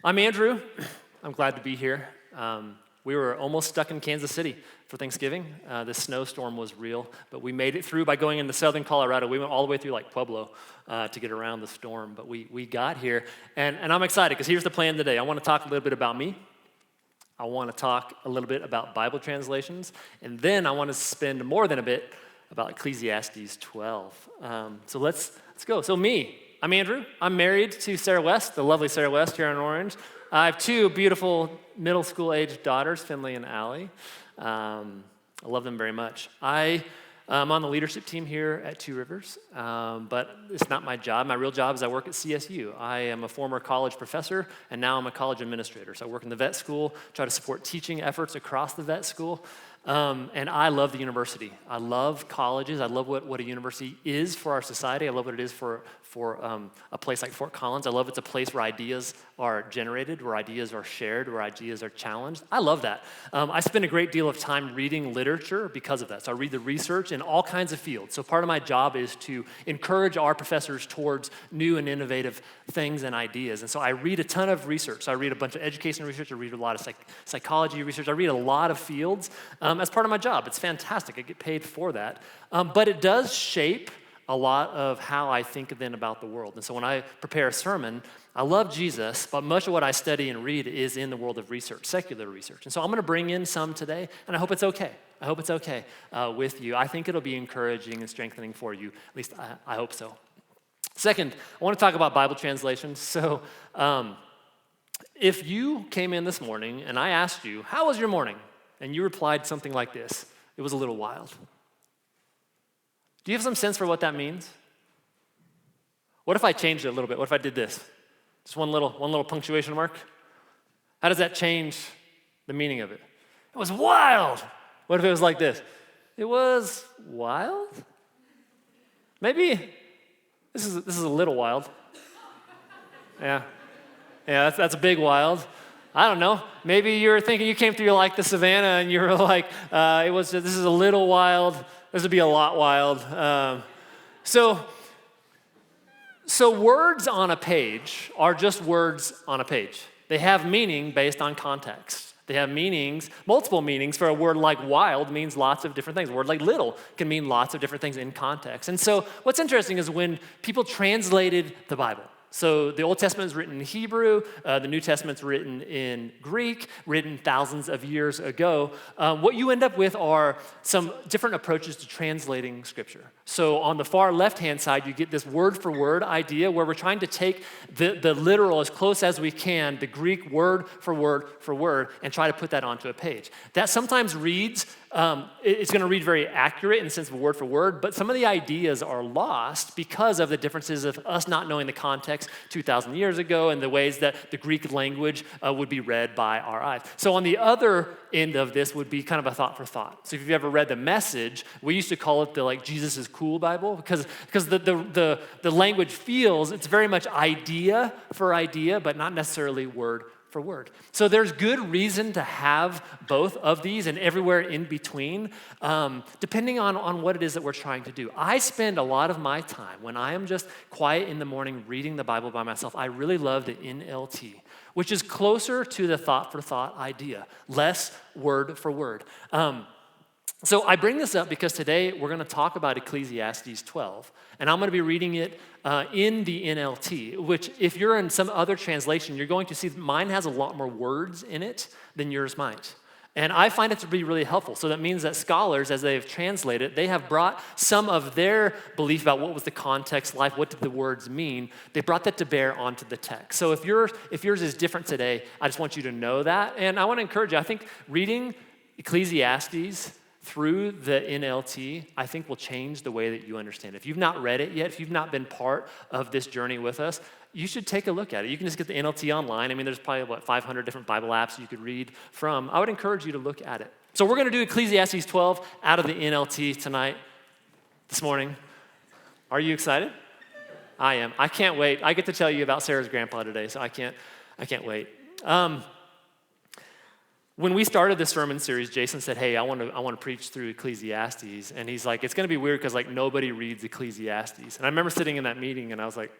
I'm Andrew. I'm glad to be here. We were almost stuck in Kansas City for Thanksgiving. The snowstorm was real, but we made it through by going into southern Colorado. We went all the way through like Pueblo to get around the storm, but we got here, and I'm excited because here's the plan today. I want to talk a little bit about me. I want to talk a little bit about Bible translations, and then I want to spend more than a bit about Ecclesiastes 12. So let's go. So I'm Andrew. I'm married to Sarah West, the lovely Sarah West here in Orange. I have two beautiful middle school-aged daughters, Finley and Allie. I love them very much. I'm on the leadership team here at Two Rivers, but it's not my job. My real job is I work at CSU. I am a former college professor, and now I'm a college administrator. So I work in the vet school, try to support teaching efforts across the vet school, and I love the university. I love colleges. I love what a university is for our society. I love what it is for a place like Fort Collins. I love it's a place where ideas are generated, where ideas are shared, where ideas are challenged. I love that. I spend a great deal of time reading literature because of that. So I read the research in all kinds of fields. So part of my job is to encourage our professors towards new and innovative things and ideas. And so I read a ton of research. So I read a bunch of education research. I read a lot of psychology research. I read a lot of fields as part of my job. It's fantastic. I get paid for that. But it does shape a lot of how I think then about the world. And so when I prepare a sermon, I love Jesus, but much of what I study and read is in the world of research, secular research. And so I'm going to bring in some today, and I hope it's okay. I hope it's okay with you. I think it'll be encouraging and strengthening for you. At least I hope so. Second, I want to talk about Bible translations. So if you came in this morning and I asked you, how was your morning? And you replied something like this: it was a little wild. Do you have some sense for what that means? What if I changed it a little bit? What if I did this? Just one little punctuation mark? How does that change the meaning of it? It was wild. What if it was like this? It was wild? Maybe this is a little wild. Yeah, that's a big wild. I don't know. Maybe you were thinking you came through like the savannah and you were like, this is a little wild. This would be a lot wild. So words on a page are just words on a page. They have meaning based on context. They have meanings, multiple meanings. For a word like wild means lots of different things. A word like little can mean lots of different things in context. And so what's interesting is when people translated the Bible. So the Old Testament is written in Hebrew, the New Testament's written in Greek, written thousands of years ago. What you end up with are some different approaches to translating Scripture. So on the far left-hand side, you get this word-for-word idea where we're trying to take the literal as close as we can, the Greek word for word, and try to put that onto a page. That sometimes reads, it's going to read very accurate in the sense of word for word, but some of the ideas are lost because of the differences of us not knowing the context 2,000 years ago and the ways that the Greek language would be read by our eyes. So on the other end of this would be kind of a thought for thought. So if you've ever read The Message, we used to call it the Jesus is cool Bible because the language feels it's very much idea for idea, but not necessarily word for word. So there's good reason to have both of these and everywhere in between, depending on what it is that we're trying to do. I spend a lot of my time when I am just quiet in the morning reading the Bible by myself. I really love the NLT, which is closer to the thought for thought idea, less word for word. So I bring this up because today we're going to talk about Ecclesiastes 12, and I'm going to be reading it in the NLT, which if you're in some other translation, you're going to see that mine has a lot more words in it than yours might. And I find it to be really helpful. So that means that scholars, as they've translated, they have brought some of their belief about what was the context like, what did the words mean, they brought that to bear onto the text. So if yours is different today, I just want you to know that. And I want to encourage you, I think reading Ecclesiastes through the NLT, I think will change the way that you understand it. If you've not read it yet, if you've not been part of this journey with us, you should take a look at it. You can just get the NLT online. I mean, there's probably, 500 different Bible apps you could read from. I would encourage you to look at it. So we're going to do Ecclesiastes 12 out of the NLT tonight, this morning. Are you excited? I am. I can't wait. I get to tell you about Sarah's grandpa today, so I can't wait. When we started this sermon series, Jason said, hey, I want to preach through Ecclesiastes. And he's like, it's going to be weird because nobody reads Ecclesiastes. And I remember sitting in that meeting and I was like,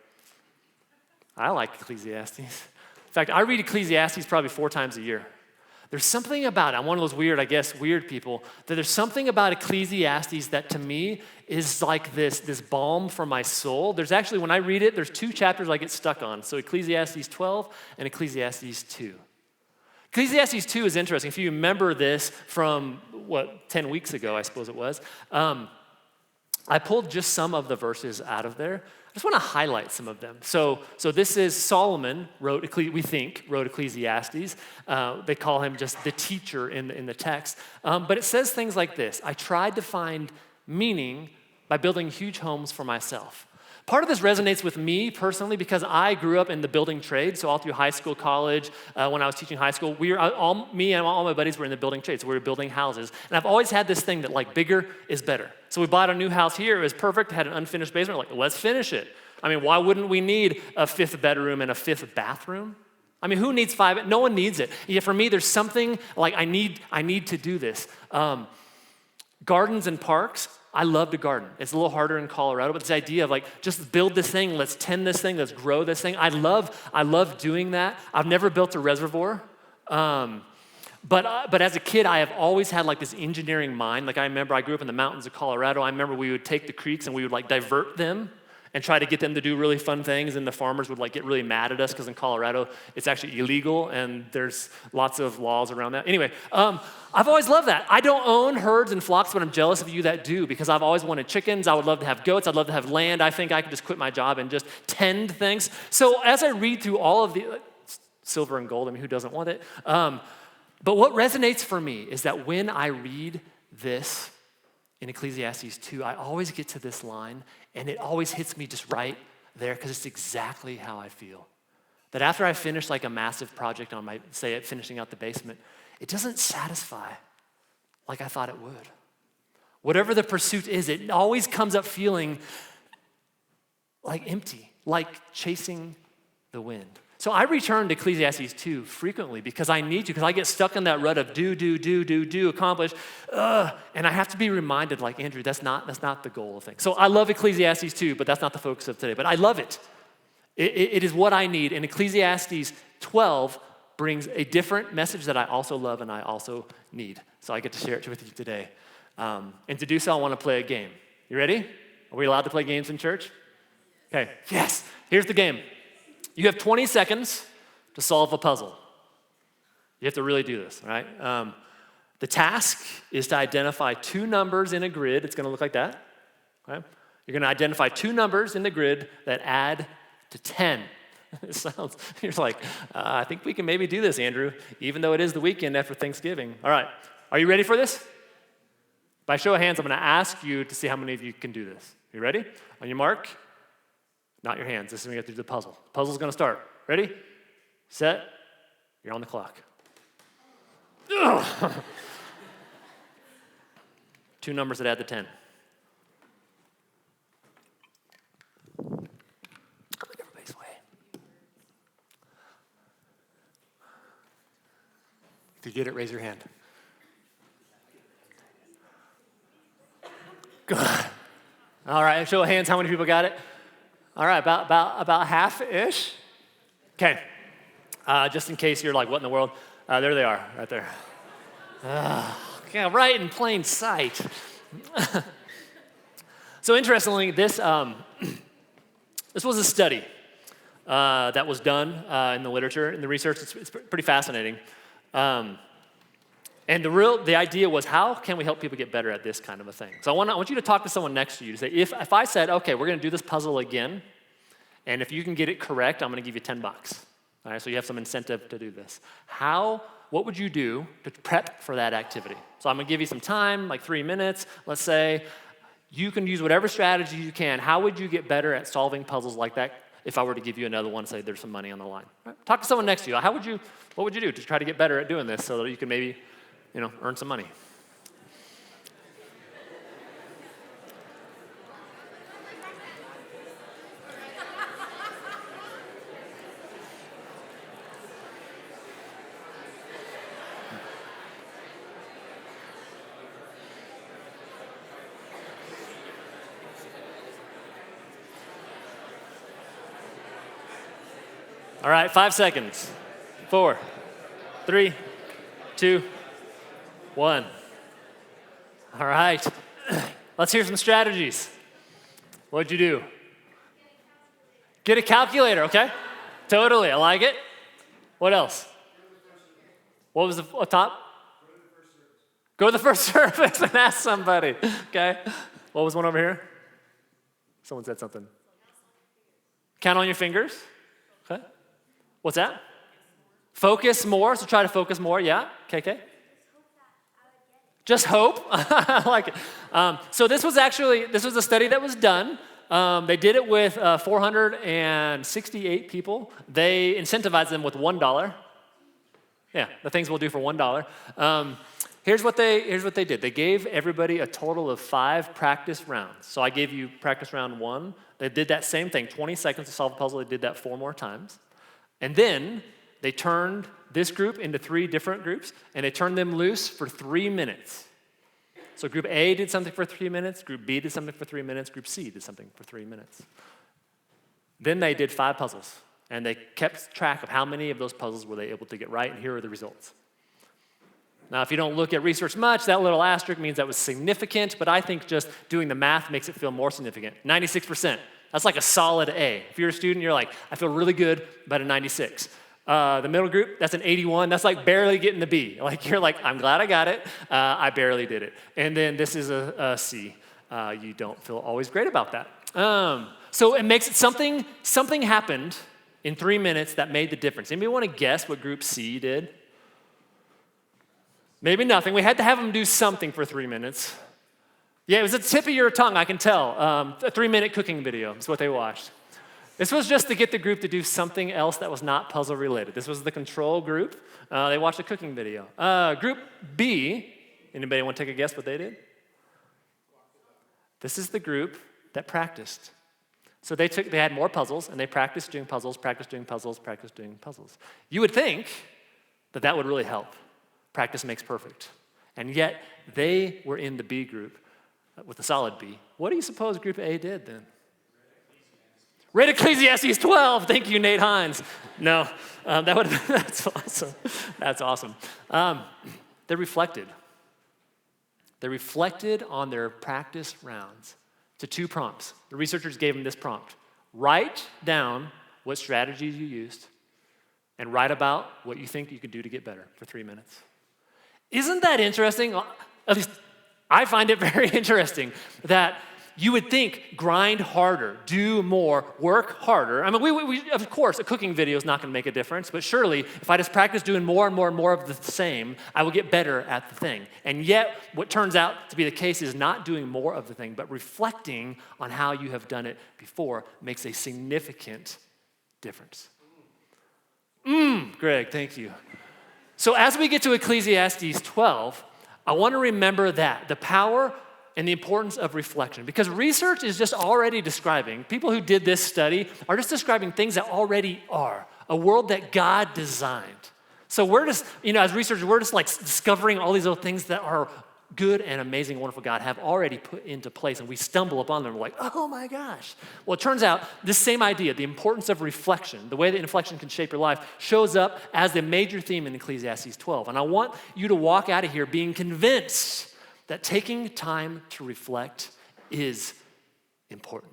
I like Ecclesiastes. fact, I read Ecclesiastes probably 4 times a year. There's something about it. I'm one of those weird people, that there's something about Ecclesiastes that to me is like this balm for my soul. There's actually, when I read it, there's 2 chapters I get stuck on. So Ecclesiastes 12 and Ecclesiastes 2. Ecclesiastes 2 is interesting. If you remember this from, 10 weeks ago, I suppose it was, I pulled just some of the verses out of there. I just want to highlight some of them. So this is Solomon wrote Ecclesiastes. They call him just the teacher in the text. But it says things like this: I tried to find meaning by building huge homes for myself. Part of this resonates with me personally because I grew up in the building trade. So all through high school, college, when I was teaching high school, me and all my buddies were in the building trade. So we were building houses. And I've always had this thing that like bigger is better. So we bought a new house here. It was perfect. It had an unfinished basement. We're like, let's finish it. I mean, why wouldn't we need a 5th bedroom and a 5th bathroom? I mean, who needs 5? No one needs it. Yeah, for me, there's something like I need to do this. Gardens and parks. I love to garden. It's a little harder in Colorado, but this idea of like, just build this thing, let's tend this thing, let's grow this thing. I love doing that. I've never built a reservoir. But as a kid, I have always had like this engineering mind. Like I remember I grew up in the mountains of Colorado. I remember we would take the creeks and we would like divert them and try to get them to do really fun things, and the farmers would like get really mad at us because in Colorado, it's actually illegal and there's lots of laws around that. Anyway, I've always loved that. I don't own herds and flocks, but I'm jealous of you that do because I've always wanted chickens. I would love to have goats. I'd love to have land. I think I could just quit my job and just tend things. So as I read through all of the silver and gold, I mean, who doesn't want it? But what resonates for me is that when I read this in Ecclesiastes 2, I always get to this line, and it always hits me just right there because it's exactly how I feel. That after I finish like a massive project on my, say, finishing out the basement, it doesn't satisfy like I thought it would. Whatever the pursuit is, it always comes up feeling like empty, like chasing the wind. So I return to Ecclesiastes 2 frequently because I need to, because I get stuck in that rut of do, accomplish, and I have to be reminded, like, Andrew, that's not the goal of things. So I love Ecclesiastes 2, but that's not the focus of today. But I love it. It is what I need. And Ecclesiastes 12 brings a different message that I also love and I also need. So I get to share it with you today. And to do so, I want to play a game. You ready? Are we allowed to play games in church? Okay, yes. Here's the game. You have 20 seconds to solve a puzzle. You have to really do this, all right? The task is to identify 2 numbers in a grid. It's going to look like that. Okay? You're going to identify 2 numbers in the grid that add to 10. It sounds, you're like, I think we can maybe do this, Andrew, even though it is the weekend after Thanksgiving. All right, are you ready for this? By show of hands, I'm going to ask you to see how many of you can do this. You ready? On your mark. Not your hands. This is when you have to do the puzzle. The puzzle's going to start. Ready? Set. You're on the clock. 2 numbers that add to 10. Everybody's way. If you get it, raise your hand. Good. All right, show of hands. How many people got it? All right, about half-ish. Okay, just in case you're like, what in the world? There they are, right there. Yeah, right in plain sight. So interestingly, this was a study that was done in the literature, in the research. It's pretty fascinating. And the idea was, how can we help people get better at this kind of a thing? So I want you to talk to someone next to you to say, if I said, okay, we're going to do this puzzle again, and if you can get it correct, I'm going to give you $10. All right, so you have some incentive to do this. What would you do to prep for that activity? So I'm going to give you some time, like 3 minutes. Let's say you can use whatever strategy you can. How would you get better at solving puzzles like that if I were to give you another one, say there's some money on the line? Right? Talk to someone next to you. What would you do to try to get better at doing this so that you can maybe earn some money? All right, 5 seconds. 4, 3, 2, 1. All right. Let's hear some strategies. What'd you do? Get a calculator, okay? Totally, I like it. What else? What was the top? Go to the first service and ask somebody, okay? What was one over here? Someone said something. Count on your fingers, okay? What's that? Focus more, so try to focus more, yeah? KK? Just hope. I like it. So this was a study that was done. They did it with 468 people. They incentivized them with $1. Yeah, the things we'll do for $1. Here's what they did. They gave everybody a total of 5 practice rounds. So I gave you practice round 1. They did that same thing, 20 seconds to solve a puzzle. They did that 4 more times. And then they turned this group into 3 different groups, and they turned them loose for 3 minutes. So group A did something for 3 minutes, group B did something for 3 minutes, group C did something for 3 minutes. Then they did 5 puzzles, and they kept track of how many of those puzzles were they able to get right, and here are the results. Now, if you don't look at research much, that little asterisk means that was significant, but I think just doing the math makes it feel more significant. 96%, that's like a solid A. If you're a student, you're like, I feel really good about a 96. The middle group, that's an 81. That's like barely getting the B. Like you're like, I'm glad I got it. I barely did it. And then this is a C. You don't feel always great about that. So it makes it something happened in 3 minutes that made the difference. Anybody want to guess what group C did? Maybe nothing. We had to have them do something for 3 minutes. Yeah, it was the tip of your tongue, I can tell. A 3-minute cooking video is what they watched. This was just to get the group to do something else that was not puzzle related. This was the control group. They watched a cooking video. Group B, anybody want to take a guess what they did? This is the group that practiced. So they had more puzzles, and they practiced doing puzzles, practiced doing puzzles, practiced doing puzzles. You would think that would really help. Practice makes perfect. And yet, they were in the B group with a solid B. What do you suppose group A did then? Read Ecclesiastes 12. Thank you, Nate Hines. No, that's awesome. That's awesome. They reflected. They reflected on their practice rounds to 2 prompts. The researchers gave them this prompt. Write down what strategies you used and write about what you think you could do to get better for 3 minutes. Isn't that interesting? At least I find it very interesting that you would think grind harder, do more, work harder. I mean, we of course, a cooking video is not going to make a difference, but surely if I just practice doing more and more and more of the same, I will get better at the thing. And yet, what turns out to be the case is not doing more of the thing, but reflecting on how you have done it before makes a significant difference. Greg, thank you. So as we get to Ecclesiastes 12, I want to remember that, the power and the importance of reflection. Because research is just already describing, people who did this study are just describing things that already are, a world that God designed. So we're just, as researchers, we're just like discovering all these little things that are good and amazing, wonderful God have already put into place, and we stumble upon them and we're like, oh my gosh. Well, it turns out this same idea, the importance of reflection, the way that reflection can shape your life, shows up as the major theme in Ecclesiastes 12. And I want you to walk out of here being convinced that taking time to reflect is important.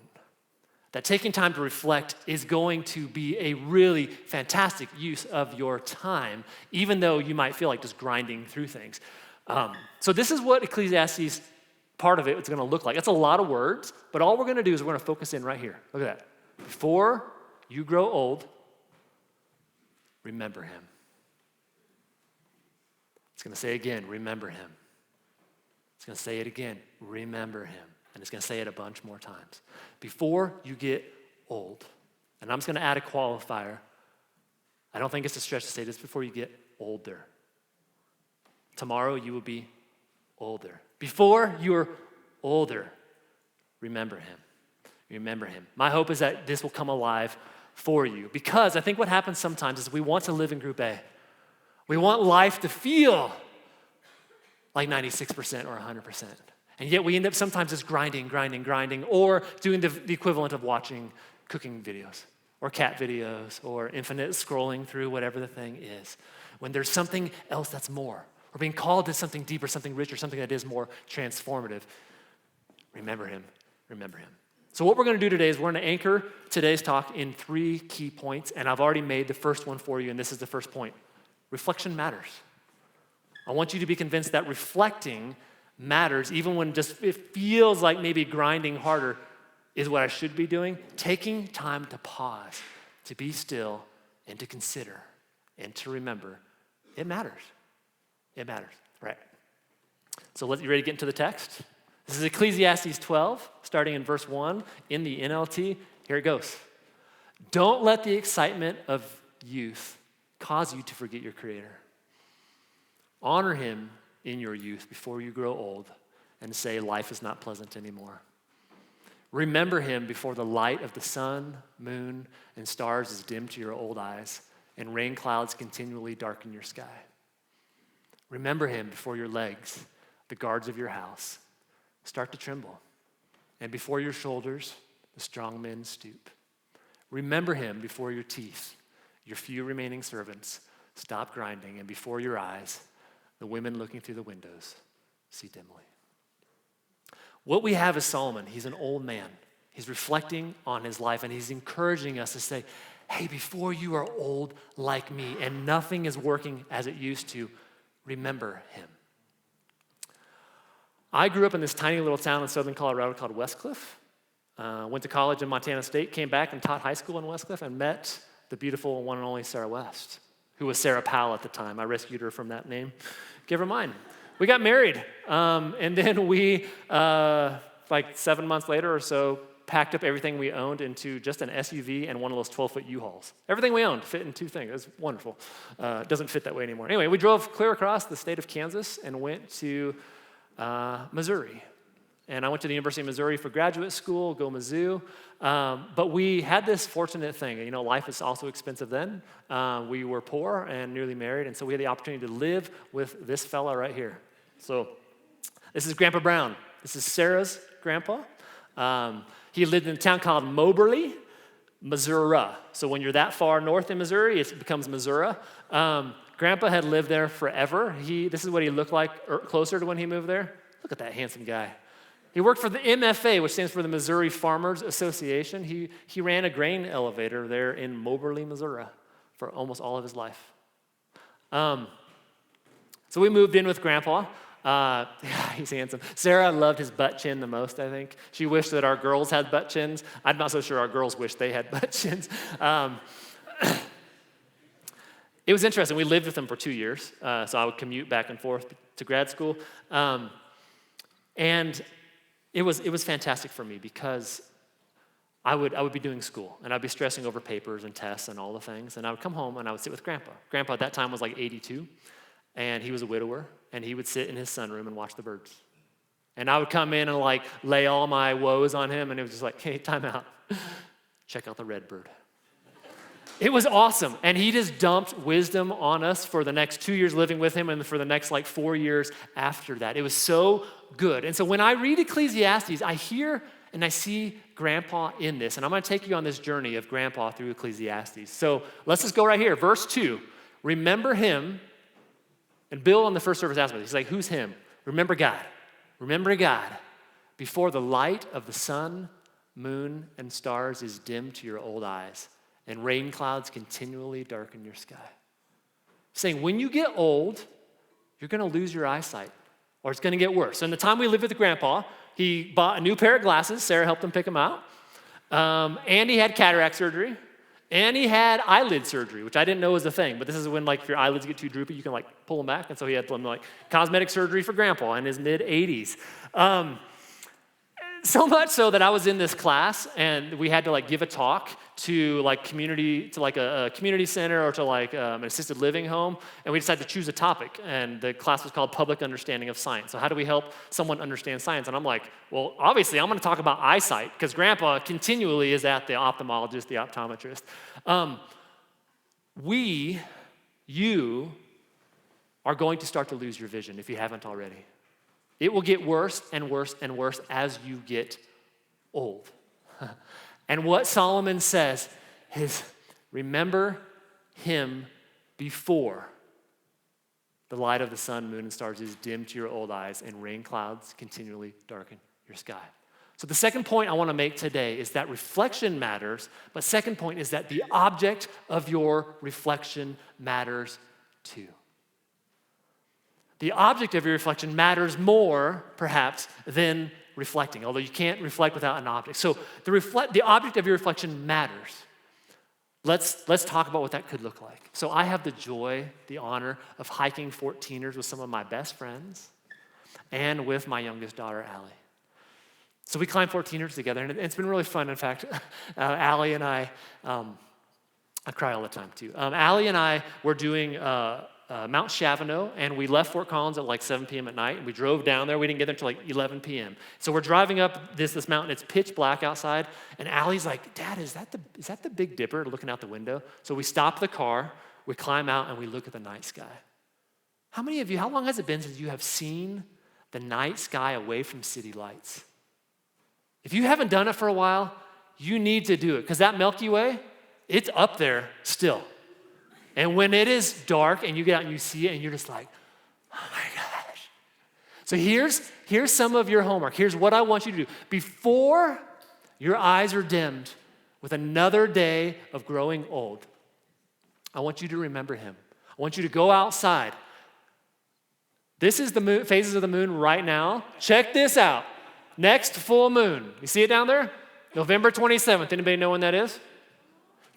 That taking time to reflect is going to be a really fantastic use of your time, even though you might feel like just grinding through things. So this is what Ecclesiastes, part of it, is going to look like. It's a lot of words, but all we're going to do is we're going to focus in right here. Look at that. Before you grow old, remember him. It's going to say again, remember him. It's going to say it again, remember him. And it's going to say it a bunch more times. Before you get old, and I'm just going to add a qualifier. I don't think it's a stretch to say this, before you get older. Tomorrow you will be older. Before you're older, remember him. Remember him. My hope is that this will come alive for you, because I think what happens sometimes is we want to live in group A. We want life to feel like 96% or 100%. And yet we end up sometimes just grinding, or doing the equivalent of watching cooking videos. or cat videos or infinite scrolling through whatever the thing is. When there's something else that's more, or being called to something deeper, something richer, something that is more transformative, remember him, remember him. So what we're going to do today is we're going to anchor today's talk in 3 key points, and I've already made the first one for you, and this is the first point. Reflection matters. I want you to be convinced that reflecting matters, even when just it feels like maybe grinding harder is what I should be doing. Taking time to pause, to be still, and to consider, and to remember, it matters. It matters, right? So you ready to get into the text? This is Ecclesiastes 12, starting in verse 1 in the NLT. Here it goes. Don't let the excitement of youth cause you to forget your Creator. Honor him in your youth before you grow old and say life is not pleasant anymore. Remember him before the light of the sun, moon, and stars is dim to your old eyes and rain clouds continually darken your sky. Remember him before your legs, the guards of your house, start to tremble, and before your shoulders, the strong men stoop. Remember him before your teeth, your few remaining servants stop grinding, and before your eyes, the women looking through the windows see dimly. What we have is Solomon. He's an old man. He's reflecting on his life, and he's encouraging us to say, hey, before you are old like me and nothing is working as it used to, remember him. I grew up in this tiny little town in southern Colorado called Westcliff. Went to college in Montana State, came back and taught high school in Westcliff, and met the beautiful one and only Sarah West, who was Sarah Powell at the time. I rescued her from that name. Give her mine. We got married, and then we, like 7 months later or so, packed up everything we owned into just an SUV and one of those 12-foot U-Hauls. Everything we owned fit in 2 things. It was wonderful. It doesn't fit that way anymore. Anyway, we drove clear across the state of Kansas and went to Missouri. And I went to the University of Missouri for graduate school, go Mizzou. But we had this fortunate thing. You know, life was also expensive then. We were poor and newly married, and so we had the opportunity to live with this fella right here. So this is Grandpa Brown. This is Sarah's grandpa. He lived in a town called Moberly, Missouri. So when you're that far north in Missouri, it becomes Missouri. Grandpa had lived there forever. This is what he looked like closer to when he moved there. Look at that handsome guy. He worked for the MFA, which stands for the Missouri Farmers Association. He ran a grain elevator there in Moberly, Missouri for almost all of his life. So we moved in with Grandpa. Yeah, he's handsome. Sarah loved his butt chin the most, I think. She wished that our girls had butt chins. I'm not so sure our girls wish they had butt chins. It was interesting. We lived with him for 2 years, so I would commute back and forth to grad school. And it was fantastic for me because I would be doing school, and I'd be stressing over papers and tests and all the things, and I would come home and I would sit with Grandpa. Grandpa at that time was like 82, and he was a widower, and he would sit in his sunroom and watch the birds. And I would come in and like lay all my woes on him, and it was just like, hey, time out. Check out the red bird. It was awesome, and he just dumped wisdom on us for the next 2 years living with him and for the next like 4 years after that. It was so good. And so when I read Ecclesiastes, I hear and I see Grandpa in this, and I'm going to take you on this journey of Grandpa through Ecclesiastes. So let's just go right here. Verse 2, remember him, and Bill on the first service asked me, he's like, who's him? Remember God. Remember God before the light of the sun, moon, and stars is dim to your old eyes, and rain clouds continually darken your sky. Saying when you get old, you're going to lose your eyesight, or it's going to get worse. So in the time we lived with Grandpa, he bought a new pair of glasses. Sarah helped him pick them out. And he had cataract surgery. And he had eyelid surgery, which I didn't know was a thing. But this is when, like, if your eyelids get too droopy, you can, like, pull them back. And so he had some, like, cosmetic surgery for Grandpa in his mid-80s. So much so that I was in this class, and we had to, like, give a talk to, like, a community center or to, like, an assisted living home. And we decided to choose a topic. And the class was called Public Understanding of Science. So how do we help someone understand science? And I'm like, well, obviously, I'm going to talk about eyesight, because Grandpa continually is at the ophthalmologist, the optometrist. You are going to start to lose your vision if you haven't already. It will get worse and worse and worse as you get old. And what Solomon says is remember him before the light of the sun, moon, and stars is dim to your old eyes and rain clouds continually darken your sky. So the second point I want to make today is that reflection matters, but second point is that the object of your reflection matters too. The object of your reflection matters more, perhaps, than reflecting, although you can't reflect without an object. So the object of your reflection matters. Let's talk about what that could look like. So I have the joy, the honor of hiking 14ers with some of my best friends and with my youngest daughter, Allie. So we climbed 14ers together, and it's been really fun. In fact, Allie and I cry all the time too. Allie and I were doing Mount Chavano, and we left Fort Collins at like 7 p.m. at night, and we drove down there. We didn't get there until like 11 p.m. So we're driving up this mountain. It's pitch black outside, and Allie's like, Dad, is that the Big Dipper looking out the window? So we stop the car, we climb out, and we look at the night sky. How long has it been since you have seen the night sky away from city lights? If you haven't done it for a while, you need to do it, because that Milky Way, it's up there still. And when it is dark and you get out and you see it and you're just like, oh my gosh. So here's some of your homework. Here's what I want you to do. Before your eyes are dimmed with another day of growing old, I want you to remember him. I want you to go outside. This is the phases of the moon right now. Check this out. Next full moon. You see it down there? November 27th. Anybody know when that is?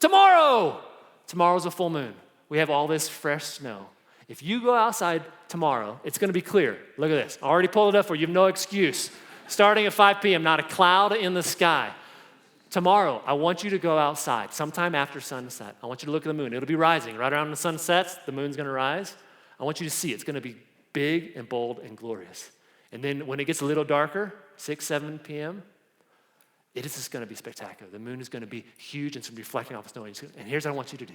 Tomorrow. Tomorrow's a full moon. We have all this fresh snow. If you go outside tomorrow, it's going to be clear. Look at this. I already pulled it up for you. You have no excuse. Starting at 5 p.m., not a cloud in the sky. Tomorrow, I want you to go outside sometime after sunset. I want you to look at the moon. It'll be rising. Right around the sun sets, the moon's going to rise. I want you to see it. It's going to be big and bold and glorious. And then when it gets a little darker, 6, 7 p.m., it is just going to be spectacular. The moon is going to be huge and it's going to be reflecting off the snow. And here's what I want you to do.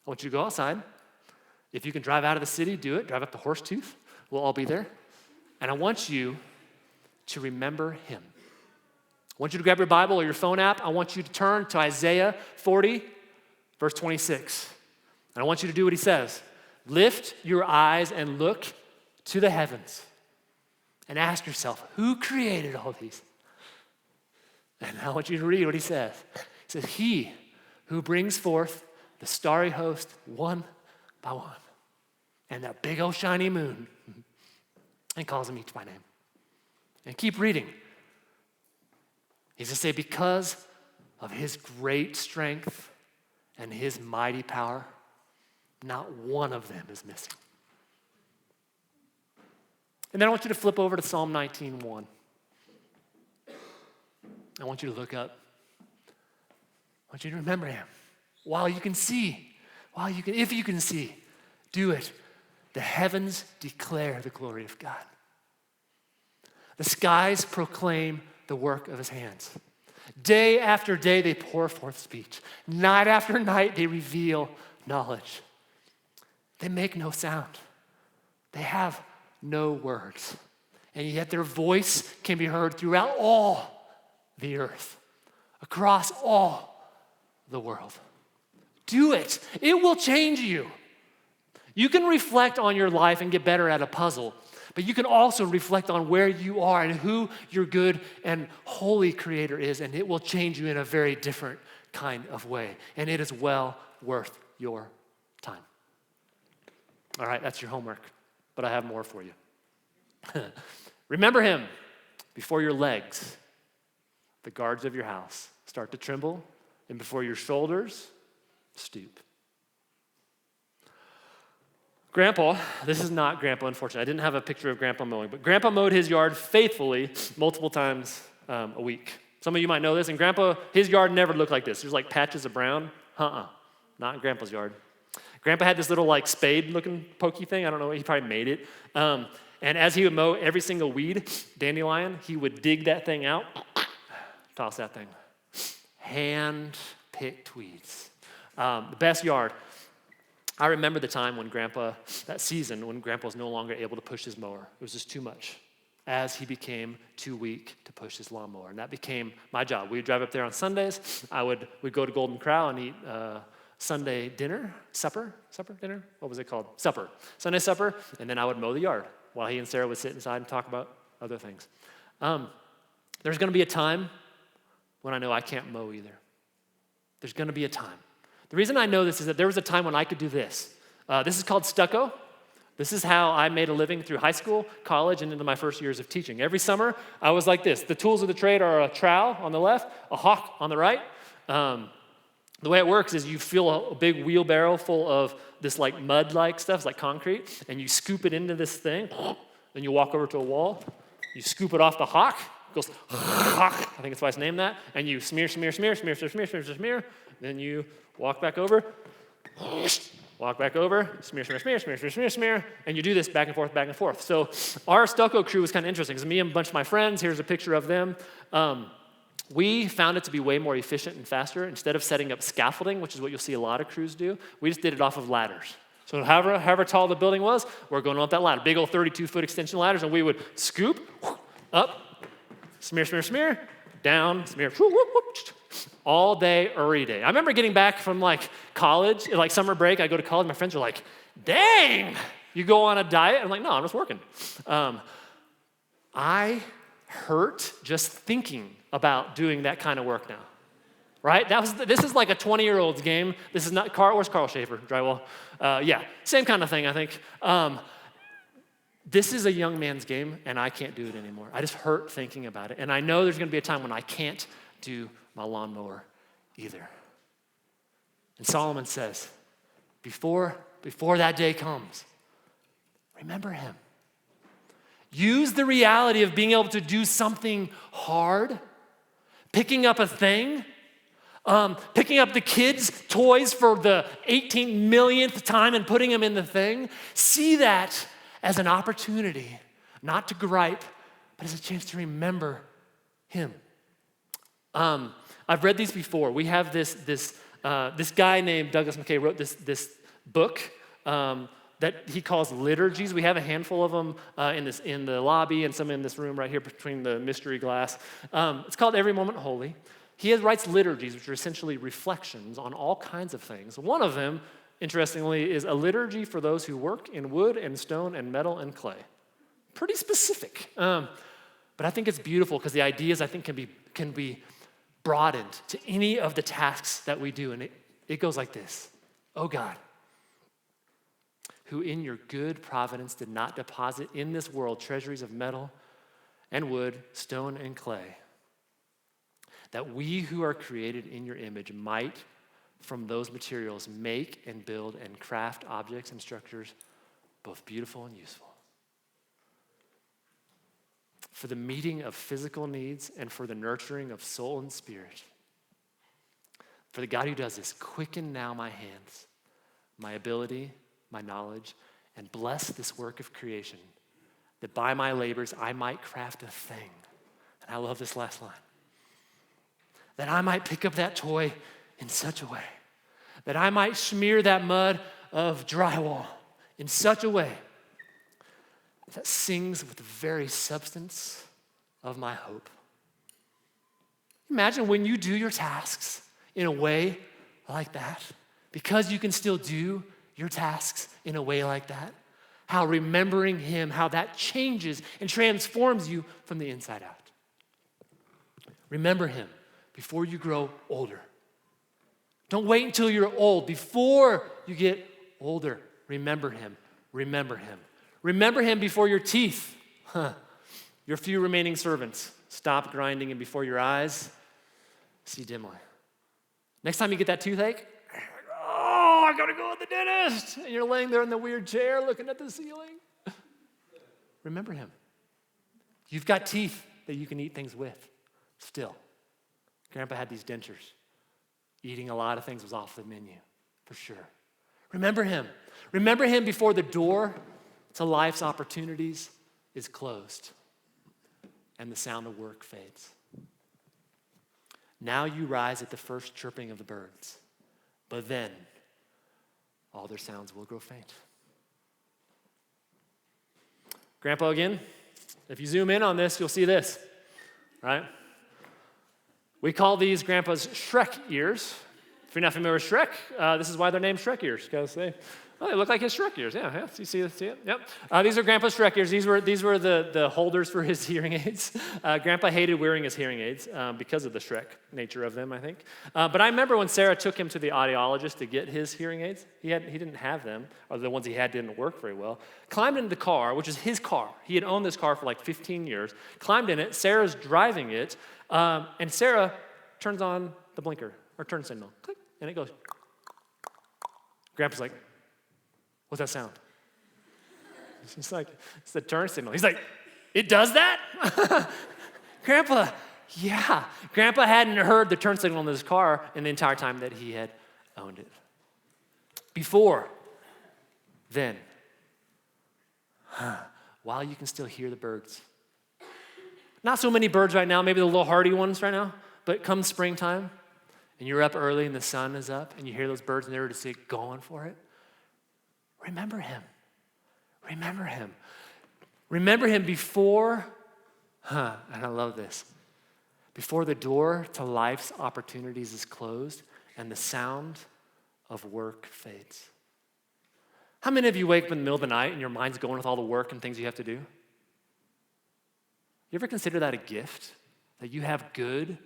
I want you to go outside. If you can drive out of the city, do it. Drive up to Horsetooth. We'll all be there. And I want you to remember him. I want you to grab your Bible or your phone app. I want you to turn to Isaiah 40, verse 26. And I want you to do what he says. Lift your eyes and look to the heavens and ask yourself, who created all these? And I want you to read what he says. He says, he who brings forth the starry host one by one, and that big old shiny moon, and calls them each by name. And keep reading. He's going to say, because of his great strength and his mighty power, not one of them is missing. And then I want you to flip over to Psalm 19:1. I want you to look up. I want you to remember him. While you can see, if you can see, do it. The heavens declare the glory of God. The skies proclaim the work of his hands. Day after day, they pour forth speech. Night after night, they reveal knowledge. They make no sound. They have no words. And yet their voice can be heard throughout all the earth, across all the world. Do it. It will change you. You can reflect on your life and get better at a puzzle, but you can also reflect on where you are and who your good and holy Creator is, and it will change you in a very different kind of way. And it is well worth your time. All right, that's your homework, but I have more for you. Remember him before your legs, the guards of your house, start to tremble, and before your shoulders, stoop. Grandpa, this is not Grandpa, unfortunately. I didn't have a picture of Grandpa mowing, but Grandpa mowed his yard faithfully multiple times a week. Some of you might know this, and Grandpa, his yard never looked like this. There's like patches of brown. Not in Grandpa's yard. Grandpa had this little like spade-looking pokey thing. I don't know, he probably made it. And as he would mow every single weed, dandelion, he would dig that thing out, toss that thing. Hand-picked weeds. The best yard. I remember the time when that season when Grandpa was no longer able to push his mower. It was just too much. as he became too weak to push his lawnmower. And that became my job. We'd drive up there on Sundays. We'd go to Golden Corral and eat Sunday supper, what was it called? Sunday supper, and then I would mow the yard while he and Sarah would sit inside and talk about other things. There's gonna be a time when I know I can't mow either. There's gonna be a time. The reason I know this is that there was a time when I could do this. This is called stucco. This is how I made a living through high school, college, and into my first years of teaching. Every summer, I was like this. The tools of the trade are a trowel on the left, a hawk on the right. The way it works is you fill a big wheelbarrow full of this like mud-like stuff, it's like concrete, and you scoop it into this thing. Then you walk over to a wall. You scoop it off the hawk. It goes hawk. I think that's why it's named that. And you smear. Then you walk back over. Walk back over, smear, and you do this back and forth. So our stucco crew was kind of interesting because me and a bunch of my friends, here's a picture of them. We found it to be way more efficient and faster. Instead of setting up scaffolding, which is what you'll see a lot of crews do, we just did it off of ladders. So however tall the building was, we're going up that ladder. Big old 32-foot extension ladders, and we would scoop, up, smear, down, smear, all day, every day. I remember getting back from like college, like summer break, I go to college, my friends are like, dang, you go on a diet? I'm like, no, I'm just working. I hurt just thinking about doing that kind of work now, right? This is like a 20-year-old's game. This is not, where's Carl Schaefer, drywall? Yeah, same kind of thing, I think. This is a young man's game, and I can't do it anymore. I just hurt thinking about it. And I know there's gonna be a time when I can't do my lawnmower either. And Solomon says, before that day comes, remember him. Use the reality of being able to do something hard, picking up a thing, picking up the kids' toys for the 18 millionth time and putting them in the thing. See that as an opportunity, not to gripe, but as a chance to remember him. I've read these before. We have this guy named Douglas McKay wrote this book that he calls liturgies. We have a handful of them in the lobby and some in this room right here between the mystery glass. It's called Every Moment Holy. He writes liturgies, which are essentially reflections on all kinds of things. One of them, interestingly, is a liturgy for those who work in wood and stone and metal and clay. Pretty specific. But I think it's beautiful because the ideas, I think, can be broadened to any of the tasks that we do. And it goes like this. Oh God, who in your good providence did not deposit in this world treasuries of metal and wood, stone and clay, that we who are created in your image might from those materials make and build and craft objects and structures both beautiful and useful. For the meeting of physical needs and for the nurturing of soul and spirit. For the God who does this, quicken now my hands, my ability, my knowledge, and bless this work of creation, that by my labors I might craft a thing. And I love this last line. That I might pick up that toy in such a way, that I might smear that mud of drywall in such a way that sings with the very substance of my hope. Imagine when you do your tasks in a way like that, because you can still do your tasks in a way like that, how remembering him, how that changes and transforms you from the inside out. Remember him before you grow older. Don't wait until you're old. Before you get older, remember him. Remember him. Remember him before your teeth, your few remaining servants, stop grinding, and before your eyes, see dimly. Next time you get that toothache, oh, I gotta go to the dentist. And you're laying there in the weird chair looking at the ceiling. Remember him. You've got teeth that you can eat things with still. Grandpa had these dentures. Eating a lot of things was off the menu, for sure. Remember him. Remember him before the door to life's opportunities is closed and the sound of work fades. Now you rise at the first chirping of the birds, but then all their sounds will grow faint. Grandpa again, If you zoom in on this, you'll see this, right? We call these Grandpa's Shrek ears. If you're not familiar with Shrek, this is why they're named Shrek ears, because they look like his Shrek ears. Yeah, you see it? Yep. These are Grandpa's Shrek ears. These were the holders for his hearing aids. Grandpa hated wearing his hearing aids because of the Shrek nature of them, I think. But I remember when Sarah took him to the audiologist to get his hearing aids, he didn't have them, or the ones he had didn't work very well. Climbed into the car, which is his car. He had owned this car for like 15 years. Climbed in it. Sarah's driving it, and Sarah turns on the blinker, or turn signal. Click, and it goes. Grandpa's like, what's that sound? She's like, it's the turn signal. He's like, it does that? Grandpa, yeah. Grandpa hadn't heard the turn signal in his car in the entire time that he had owned it. Before then, while you can still hear the birds. Not so many birds right now, maybe the little hardy ones right now, but come springtime, and you're up early and the sun is up, and you hear those birds and they're just going for it. Remember him. Remember him. Remember him before, and I love this, before the door to life's opportunities is closed and the sound of work fades. How many of you wake up in the middle of the night and your mind's going with all the work and things you have to do? You ever consider that a gift? That you have good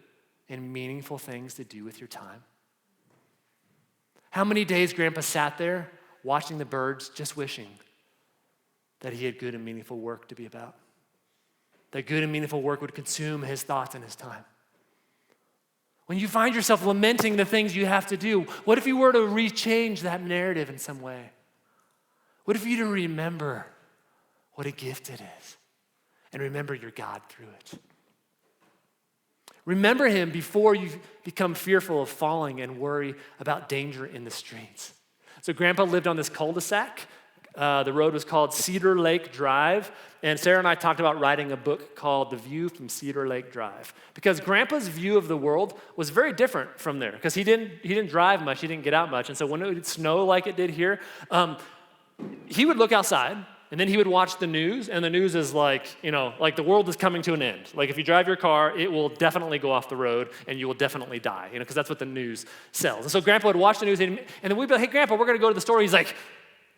and meaningful things to do with your time? How many days Grandpa sat there watching the birds, just wishing that he had good and meaningful work to be about? That good and meaningful work would consume his thoughts and his time. When you find yourself lamenting the things you have to do, what if you were to rechange that narrative in some way? What if you to remember what a gift it is and remember your God through it? Remember him before you become fearful of falling and worry about danger in the streets. So Grandpa lived on this cul-de-sac. The road was called Cedar Lake Drive. And Sarah and I talked about writing a book called The View from Cedar Lake Drive. Because Grandpa's view of the world was very different from there. Because he didn't drive much, he didn't get out much. And so when it would snow like it did here, he would look outside, and then he would watch the news, and the news is like the world is coming to an end. Like if you drive your car, it will definitely go off the road, and you will definitely die, because that's what the news sells. And so Grandpa would watch the news, and then we'd be like, hey, Grandpa, we're going to go to the store. He's like,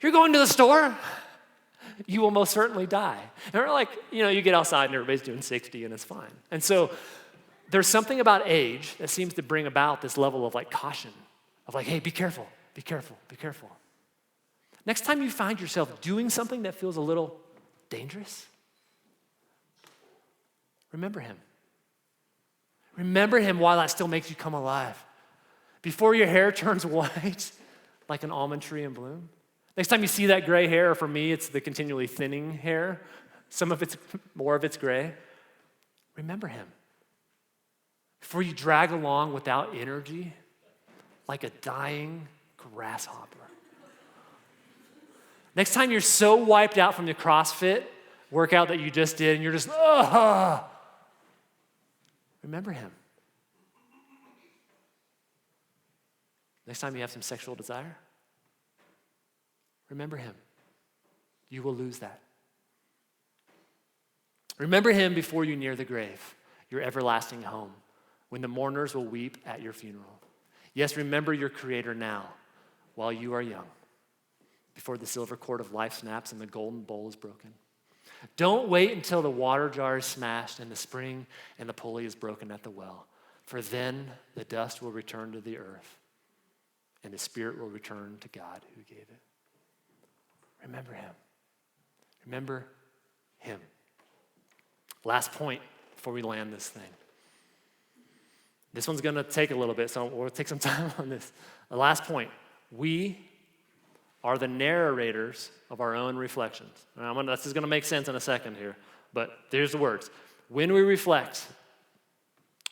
you're going to the store? You will most certainly die. And we're like, you get outside, and everybody's doing 60, and it's fine. And so there's something about age that seems to bring about this level of like caution, of like, hey, be careful, be careful, be careful. Next time you find yourself doing something that feels a little dangerous, remember him. Remember him while that still makes you come alive. Before your hair turns white like an almond tree in bloom. Next time you see that gray hair, or for me, it's the continually thinning hair. More of it's gray. Remember him. Before you drag along without energy like a dying grasshopper. Next time you're so wiped out from the CrossFit workout that you just did and you're just, remember him. Next time you have some sexual desire, remember him. You will lose that. Remember him before you near the grave, your everlasting home, when the mourners will weep at your funeral. Yes, remember your Creator now while you are young, before the silver cord of life snaps and the golden bowl is broken. Don't wait until the water jar is smashed and the spring and the pulley is broken at the well, for then the dust will return to the earth and the spirit will return to God who gave it. Remember him. Remember him. Last point before we land this thing. This one's going to take a little bit, so we'll take some time on this. The last point. We are the narrators of our own reflections. This is going to make sense in a second here, but there's the words. When we reflect,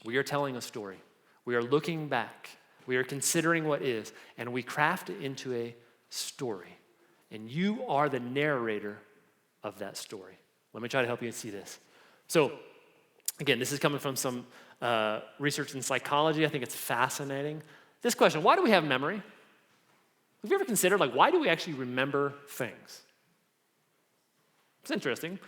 we are telling a story. We are looking back. We are considering what is, and we craft it into a story. And you are the narrator of that story. Let me try to help you see this. So, again, this is coming from some research in psychology. I think it's fascinating. This question, why do we have memory? Have you ever considered, why do we actually remember things? It's interesting.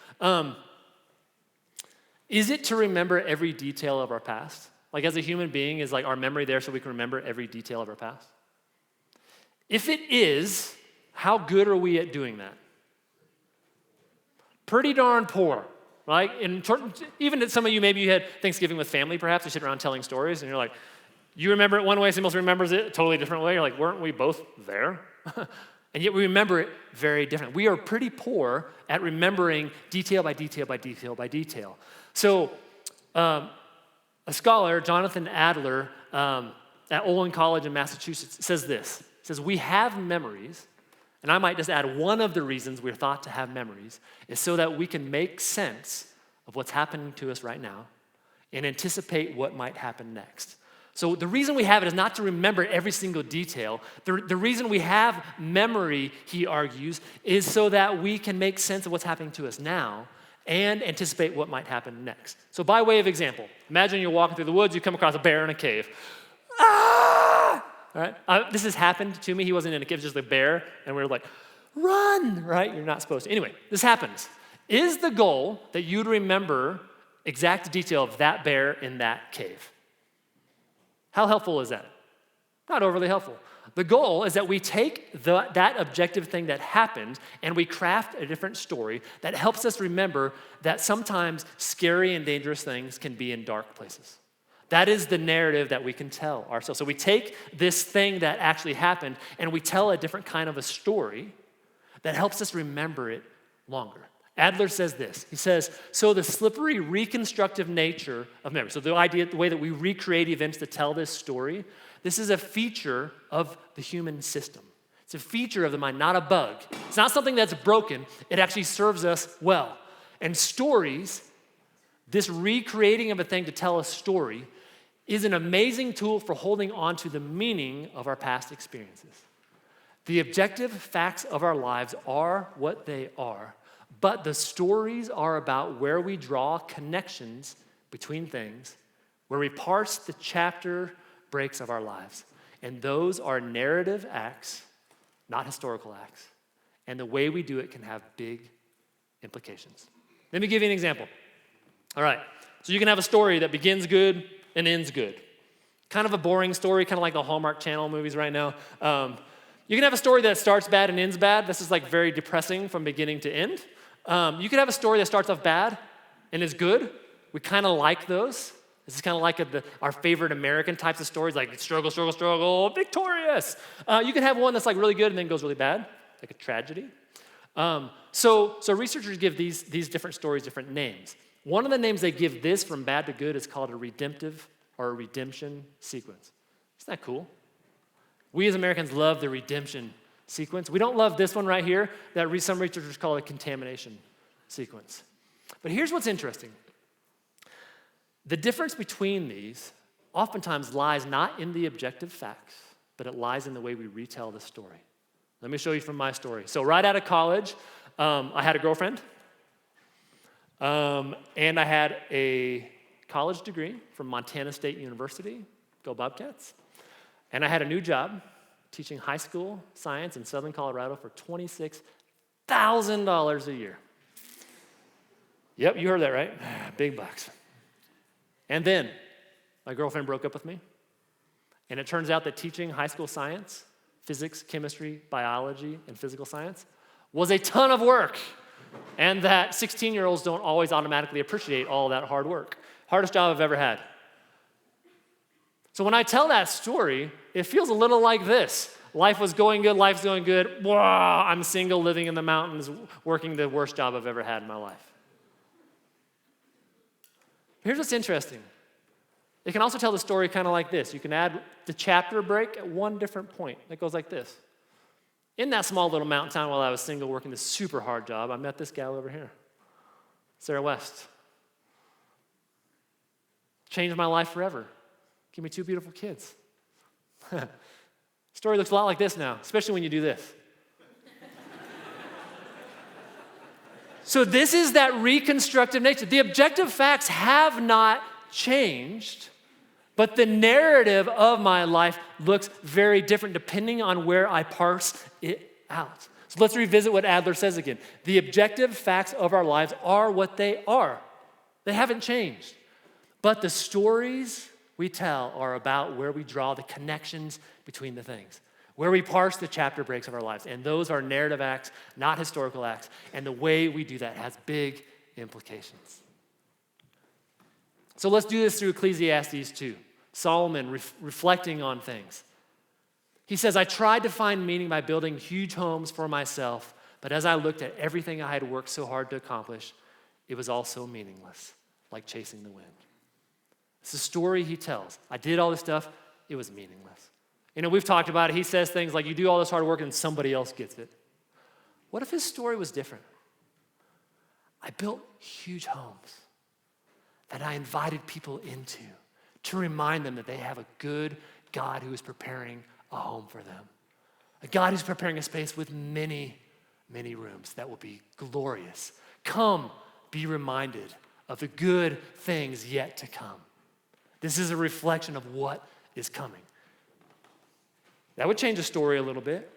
Is it to remember every detail of our past? Like as a human being, is like our memory there so we can remember every detail of our past? If it is, how good are we at doing that? Pretty darn poor, right? Even some of you, maybe you had Thanksgiving with family perhaps, you sit around telling stories and you're like, you remember it one way, somebody else remembers it a totally different way. You're like, weren't we both there? And yet we remember it very different. We are pretty poor at remembering detail by detail by detail by detail. So a scholar, Jonathan Adler, at Olin College in Massachusetts, says this. He says, we have memories, and I might just add one of the reasons we're thought to have memories is so that we can make sense of what's happening to us right now and anticipate what might happen next. So the reason we have it is not to remember every single detail. The reason we have memory, he argues, is so that we can make sense of what's happening to us now and anticipate what might happen next. So by way of example, imagine you're walking through the woods, you come across a bear in a cave. Ah! All right? This has happened to me. He wasn't in a cave, just a bear, and we were like, run, right? You're not supposed to. Anyway, this happens. Is the goal that you'd remember exact detail of that bear in that cave? How helpful is that? Not overly helpful. The goal is that we take that objective thing that happened and we craft a different story that helps us remember that sometimes scary and dangerous things can be in dark places. That is the narrative that we can tell ourselves. So we take this thing that actually happened and we tell a different kind of a story that helps us remember it longer. Adler says this. He says, so the slippery reconstructive nature of memory, so the way that we recreate events to tell this story, this is a feature of the human system. It's a feature of the mind, not a bug. It's not something that's broken. It actually serves us well. And stories, this recreating of a thing to tell a story, is an amazing tool for holding on to the meaning of our past experiences. The objective facts of our lives are what they are, but the stories are about where we draw connections between things, where we parse the chapter breaks of our lives. And those are narrative acts, not historical acts. And the way we do it can have big implications. Let me give you an example. All right, so you can have a story that begins good and ends good. Kind of a boring story, kind of like the Hallmark Channel movies right now. You can have a story that starts bad and ends bad. This is like very depressing from beginning to end. You could have a story that starts off bad and is good. We kind of like those. This is kind of like our favorite American types of stories, like struggle, struggle, struggle, victorious. You can have one that's like really good and then goes really bad, like a tragedy. So researchers give these different stories different names. One of the names they give this from bad to good is called a redemptive or a redemption sequence. Isn't that cool? We as Americans love the redemption sequence. We don't love this one right here that some researchers call a contamination sequence. But here's what's interesting. The difference between these oftentimes lies not in the objective facts, but it lies in the way we retell the story. Let me show you from my story. So right out of college, I had a girlfriend, and I had a college degree from Montana State University, go Bobcats, and I had a new job teaching high school science in Southern Colorado for $26,000 a year. Yep, you heard that right. Big bucks. And then my girlfriend broke up with me. And it turns out that teaching high school science, physics, chemistry, biology, and physical science was a ton of work. And that 16-year-olds don't always automatically appreciate all that hard work. Hardest job I've ever had. So when I tell that story, it feels a little like this. Life was going good, life's going good. Wow, I'm single, living in the mountains, working the worst job I've ever had in my life. Here's what's interesting. It can also tell the story kind of like this. You can add the chapter break at one different point. It goes like this. In that small little mountain town while I was single working this super hard job, I met this gal over here, Sarah West. Changed my life forever. Give me 2 beautiful kids. Story looks a lot like this now, especially when you do this. So this is that reconstructive nature. The objective facts have not changed, but the narrative of my life looks very different depending on where I parse it out. So let's revisit what Adler says again. The objective facts of our lives are what they are. They haven't changed. But the stories we tell are about where we draw the connections between the things, where we parse the chapter breaks of our lives. And those are narrative acts, not historical acts. And the way we do that has big implications. So let's do this through Ecclesiastes 2. Solomon reflecting on things. He says, I tried to find meaning by building huge homes for myself, but as I looked at everything I had worked so hard to accomplish, it was all so meaningless, like chasing the wind. It's the story he tells. I did all this stuff, it was meaningless. You know, we've talked about it. He says things like, you do all this hard work and somebody else gets it. What if his story was different? I built huge homes that I invited people into to remind them that they have a good God who is preparing a home for them. A God who's preparing a space with many, many rooms that will be glorious. Come, be reminded of the good things yet to come. This is a reflection of what is coming. That would change the story a little bit.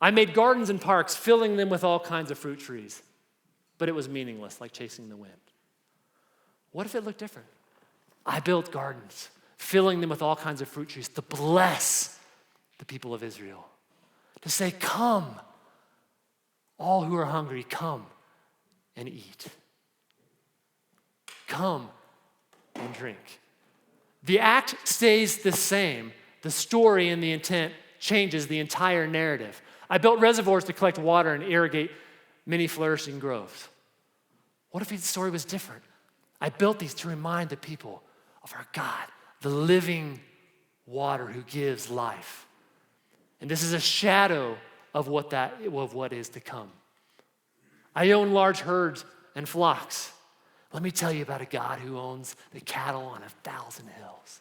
I made gardens and parks, filling them with all kinds of fruit trees, but it was meaningless, like chasing the wind. What if it looked different? I built gardens, filling them with all kinds of fruit trees to bless the people of Israel. To say, come, all who are hungry, come and eat. Come and drink. The act stays the same. The story and the intent changes the entire narrative. I built reservoirs to collect water and irrigate many flourishing groves. What if the story was different? I built these to remind the people of our God, the living water who gives life. And this is a shadow of what is to come. I own large herds and flocks. Let me tell you about a God who owns the cattle on 1,000 hills.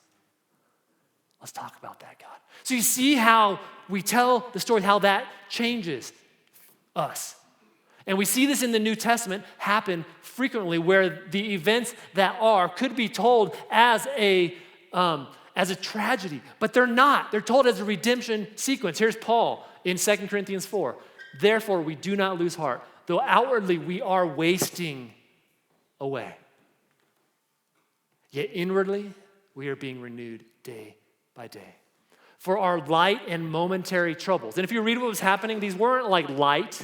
Let's talk about that God. So you see how we tell the story, how that changes us. And we see this in the New Testament happen frequently, where the events that could be told as a tragedy, but they're not. They're told as a redemption sequence. Here's Paul in 2 Corinthians 4. Therefore, we do not lose heart, though outwardly we are wasting away. Yet inwardly, we are being renewed day by day. For our light and momentary troubles. And if you read what was happening, these weren't like light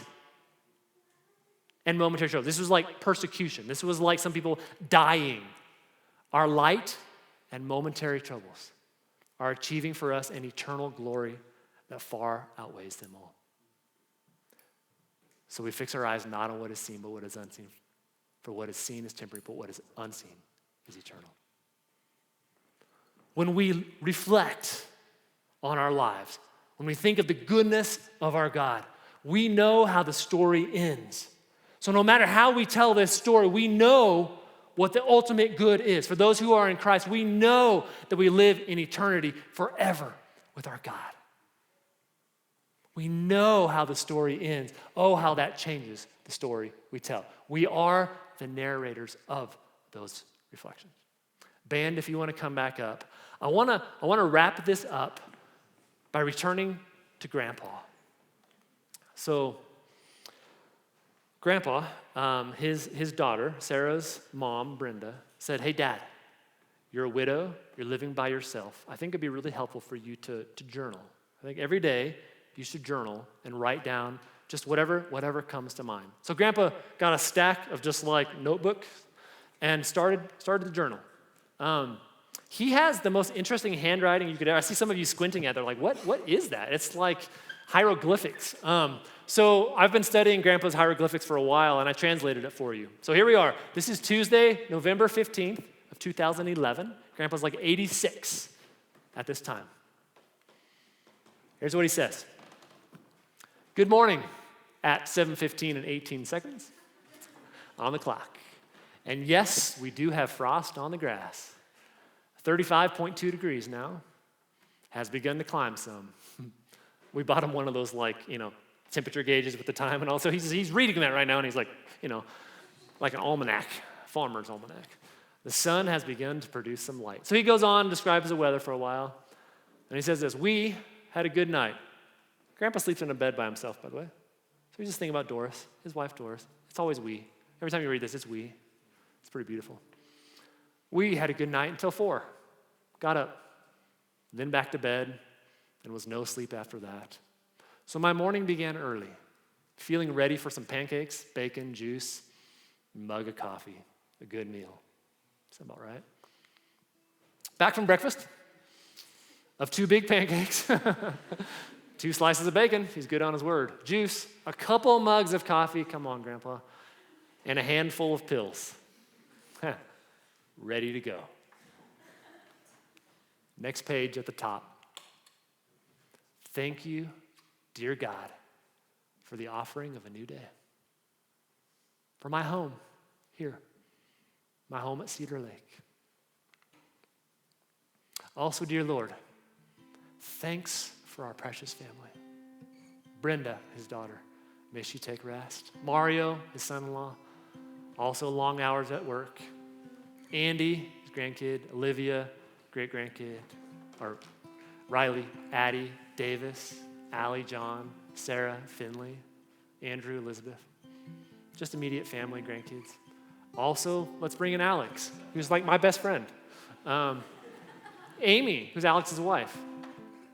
and momentary troubles. This was like persecution. This was like some people dying. Our light and momentary troubles are achieving for us an eternal glory that far outweighs them all. So we fix our eyes not on what is seen, but what is unseen. For what is seen is temporary, but what is unseen is eternal. When we reflect on our lives, when we think of the goodness of our God, we know how the story ends. So no matter how we tell this story, we know what the ultimate good is. For those who are in Christ, we know that we live in eternity forever with our God. We know how the story ends. Oh, how that changes the story we tell. We are the narrators of those reflections. Band, if you want to come back up. I want to wrap this up by returning to Grandpa. So, Grandpa, his daughter, Sarah's mom, Brenda, said, hey, Dad, you're a widow, you're living by yourself. I think it'd be really helpful for you to journal. I think every day you should journal and write down just whatever comes to mind. So Grandpa got a stack of just like notebooks and started the journal. He has the most interesting handwriting you could ever. I see some of you squinting at it. They're like, what is that? It's like hieroglyphics. So I've been studying Grandpa's hieroglyphics for a while, and I translated it for you. So here we are. This is Tuesday, November 15th of 2011. Grandpa's like 86 at this time. Here's what he says. Good morning at 7:15 and 18 seconds on the clock. And yes, we do have frost on the grass. 35.2 degrees now. Has begun to climb some. We bought him one of those temperature gauges with the time and all. So he's reading that right now and he's like, like an almanac, farmer's almanac. The sun has begun to produce some light. So he goes on, describes the weather for a while. And he says this, we had a good night. Grandpa sleeps in a bed by himself, by the way. So he's just thinking about Doris, his wife Doris. It's always we. Every time you read this, it's we. It's pretty beautiful. We had a good night until 4. Got up, then back to bed, and was no sleep after that. So my morning began early, feeling ready for some pancakes, bacon, juice, mug of coffee, a good meal. Sound about right? Back from breakfast of 2 big pancakes, 2 slices of bacon, he's good on his word, juice, a couple mugs of coffee, come on, Grandpa, and a handful of pills. Ready to go. Next page at the top. Thank you, dear God, for the offering of a new day. For my home here, my home at Cedar Lake. Also, dear Lord, thanks for our precious family. Brenda, his daughter, may she take rest. Mario, his son-in-law, also long hours at work. Andy, his grandkid. Olivia, great-grandkid. Or Riley, Addie, Davis, Allie, John, Sarah, Finley, Andrew, Elizabeth. Just immediate family, grandkids. Also, let's bring in Alex, who's like my best friend. Amy, who's Alex's wife.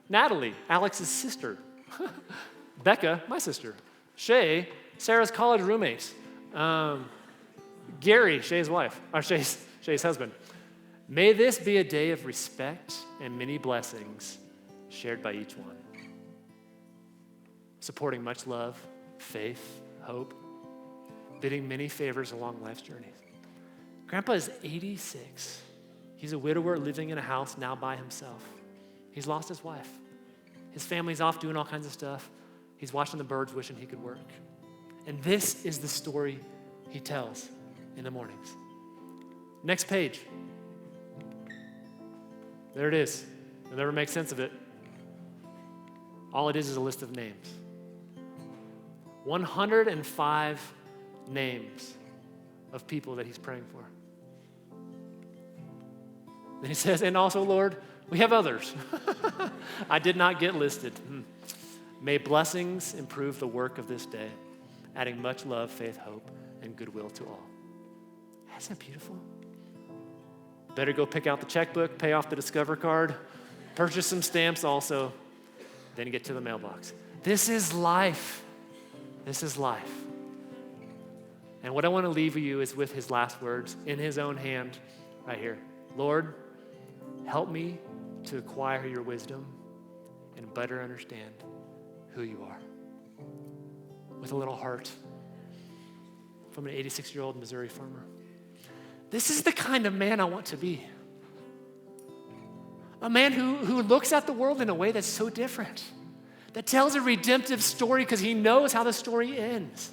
Natalie, Alex's sister. Becca, my sister. Shay, Sarah's college roommate. Gary, Shay's wife, or Shay's husband. May this be a day of respect and many blessings shared by each one. Supporting much love, faith, hope, bidding many favors along life's journey. Grandpa is 86. He's a widower living in a house now by himself. He's lost his wife. His family's off doing all kinds of stuff. He's watching the birds wishing he could work. And this is the story he tells in the mornings. Next page. There it is. You'll never make sense of it. All it is a list of names. 105 names of people that he's praying for. Then he says, and also, Lord, we have others. I did not get listed. May blessings improve the work of this day, adding much love, faith, hope, and goodwill to all. Isn't that beautiful? Better go pick out the checkbook, pay off the Discover card, purchase some stamps also, then get to the mailbox. This is life. This is life. And what I want to leave you is with his last words in his own hand right here. Lord, help me to acquire your wisdom and better understand who you are. With a little heart from an 86-year-old Missouri farmer. This is the kind of man I want to be. A man who looks at the world in a way that's so different, that tells a redemptive story because he knows how the story ends.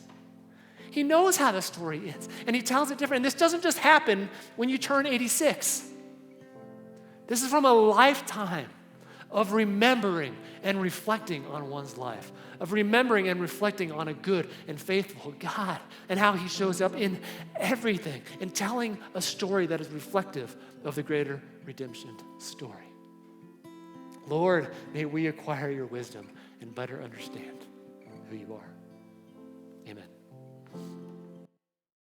He knows how the story ends, and he tells it different. And this doesn't just happen when you turn 86. This is from a lifetime of remembering and reflecting on one's life, of remembering and reflecting on a good and faithful God and how he shows up in everything and telling a story that is reflective of the greater redemption story. Lord, may we acquire your wisdom and better understand who you are. Amen.